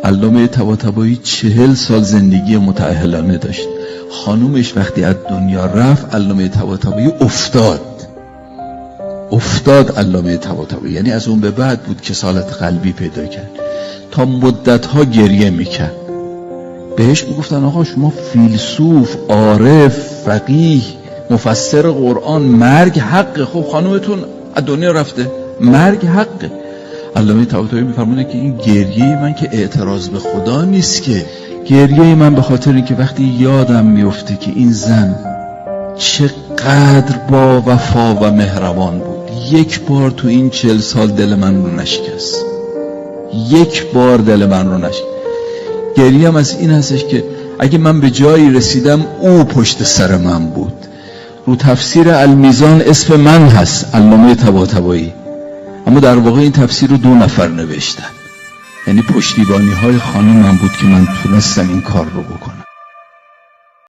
علامه طباطبایی 40 سال زندگی متأهلانه داشت. خانومش وقتی از دنیا رفت، علامه طباطبایی افتاد علامه طباطبایی، یعنی از اون به بعد بود که سالت قلبی پیدا کرد. تا مدتها گریه میکرد. بهش میگفتن آقا شما فیلسوف، عارف، فقیه، مفسر قرآن، مرگ حقه. خب خانومتون از دنیا رفته، مرگ حقه. علامه طباطبایی میفرمونه که این گریه من که اعتراض به خدا نیست، که گریه من به خاطر اینکه وقتی یادم میفته که این زن چقدر با وفا و مهربان بود، یک بار تو این 40 سال دل من رو نشکست، یک بار دل من رو نشکست. گریه‌ام از این هستش که اگه من به جایی رسیدم او پشت سر من بود. رو تفسیر المیزان اسم من هست، علامه طباطبایی، اما در واقع این تفسیر رو 2 نفر نوشتن، یعنی پشتیبانی های خانمم بود که من تونستم این کار رو بکنم.